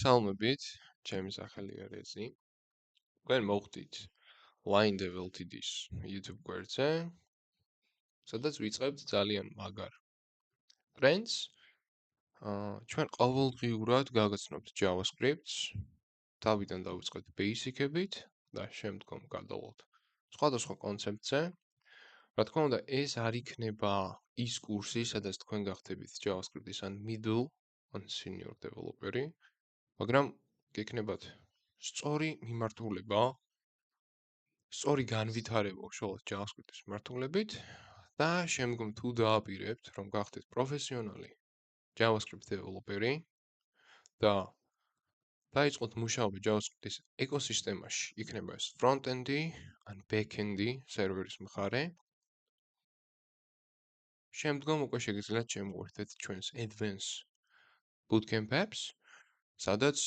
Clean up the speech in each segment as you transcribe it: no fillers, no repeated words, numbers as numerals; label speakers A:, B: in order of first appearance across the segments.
A: მოგესალმებით, ჩემი სახელია რეზი. თქვენ მოვხდით Line Devil TD-ს YouTube გვერდზე, სადაც ვიწყებთ ძალიან მაგარ ტრენდს. ჩვენ ყოველდღიურად გაგაცნობთ JavaScript-ს, თავიდან დავიწყეთ basic-ებით და შემდგომ გადავალთ სხვადასხვა კონცეფტზე. რა თქმა უნდა, ეს არ იქნება ის კურსი, სადაც თქვენ გახდებით JavaScript-ის ან middle ან senior developer-ი, მაგრამ გექნებათ სწორი მიმართულება, სწორი განვითარება უშუალოდ JavaScript-ის მიმართულებით და შემდგომ თუ დააპირებთ, რომ გახდეთ პროფესიონალი JavaScript developer-ი და დაიწყოთ მუშაობა JavaScript-ის ეკოსისტემაში, იქნება ეს front-end-ი ან back-end-ი სერვერის მხარე. შემდგომ უკვე შეგიძლიათ შემოერთეთ ჩვენს Advanced Bootcamp-ებს, სადაც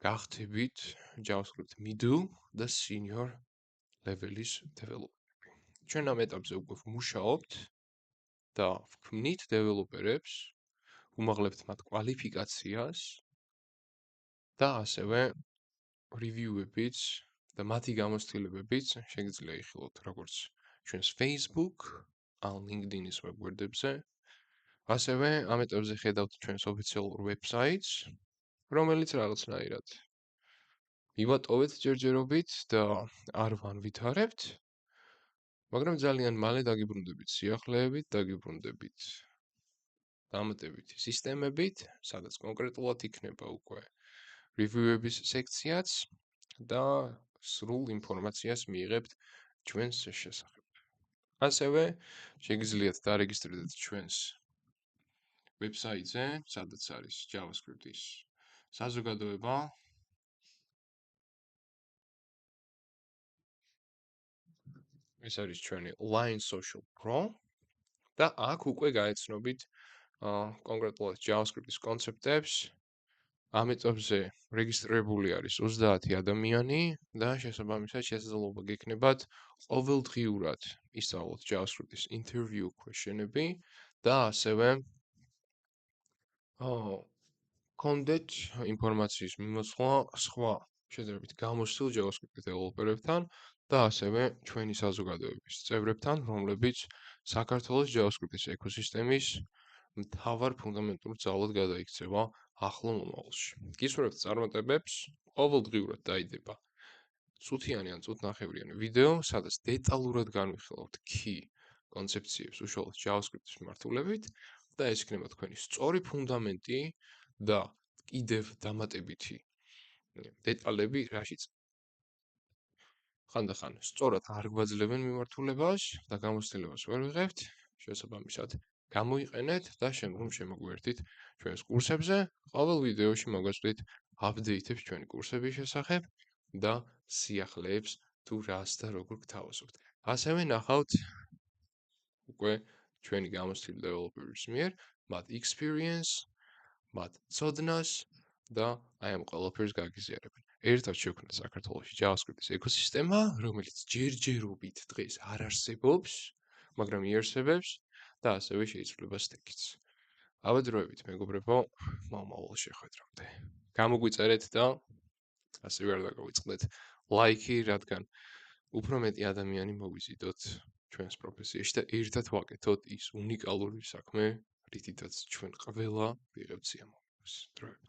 A: გახდებით JavaScript middle და senior level-ის developer-ები. ჩვენ ამ ეტაპზე უკვე ვმუშაობთ და ვქმნით developer-ებს, ვუმაღლებთ მათ კვალიფიკაციას და ასევე review-ებიც და მათი გამოცდილებებიც შეგიძლია იხილოთ როგორც ჩვენს Facebook ან LinkedIn-ის ვებგვერდებზე. ასევე ამ ეტაპზე ხედავთ ჩვენს ოფიციალურ ვებსაიტს, რომელიც რაღაცნაირად მივატოვეთ ჯერჯერობით და არ ვანვითარებთ, მაგრამ ძალიან მალე დაგიბრუნდებით სიახლეებით, დაგიბრუნდებით დამატებითი სისტემებით, სადაც კონკრეტულად იქნება უკვე review-ების სექციაც და სრულ ინფორმაციას მიიღებთ ჩვენს შესახებ. ასევე შეგიძლიათ დარეგისტრირდეთ ჩვენს ვებსაიტზე, სადაც არის JavaScript-ის საზოგადოება. ეს არის ჩვენი Line Social Pro და აქ უკვე გაეცნობით კონკრეტულად JavaScript-ის კონცეფტებს. ამ ეტაპზე რეგისტრირებული არის 30 ადამიანი და შესაბამისად შესაძლებლობა გექნებათ ყოველდღიურად ისწავლოთ JavaScript-ის interview question-ები და ასევე გქონდეთ ინფორმაციის მიმოцлვა სხვა შედარებით გამოცდილ JavaScript developer-ებთან და ასევე ჩვენი საზოგადოების წევრებთან, რომლებიც საქართველოს JavaScript-ის ეკოსისტემის მთავარ ფუნდამენტურ ძალად გადაიქცევა ახლო მომავალში. გისურვებთ წარმატებებს, ყოველდღიურად დაიდება წუთიანი ან წუთნახევრიანი ვიდეო, სადაც დეტალურად განვიხილავთ key კონცეფციებს უშუალოდ JavaScript-ის მიმართულებით და ეს იქნება თქვენი სწორი ფუნდამენტი და კიდევ დამატებითი დეტალები, რაშიც ხანდახან სწორად არ გვაძლევენ მიმართულებას და გამოცდილებას ვერ ვიღებთ, შესაბამისად გამოიყენეთ და შემდგომ შემოგვერთით ჩვენს კურსებზე. ყოველ ვიდეოში მოგაწვდით აპდეიტებს ჩვენი კურსების შესახებ და სიახლეებს თუ რას და როგორ გთავაზობთ. ასევე ნახავთ უკვე ჩვენი გამოცდილი დეველოპერების მიერ მათ experience, მათ ცოდნას და აი ამ ყველაფერს გაგიზიარებენ. ერთად შევქმნათ საქართველოში JavaScript-ის ეკოსისტემა, რომელიც ჯერჯერობით დღეს არ არსებობს, მაგრამ იარსებებს და ასევე შეიძლება სტეკიც. ავადროებით, მეგობრებო, მომავალ შეხვედრამდე. გამოგვიწერეთ და ასევე არ დაგავიწყდეთ ლაიქი, რადგან უფრო მეტი ადამიანი მოვიზიდოთ ჩვენს პროფესიაში და ერთად ვაკეთოთ ის უნიკალური საქმე, რითაც ჩვენ ყველა ვიღებთ სიამოვნებას. დროებით.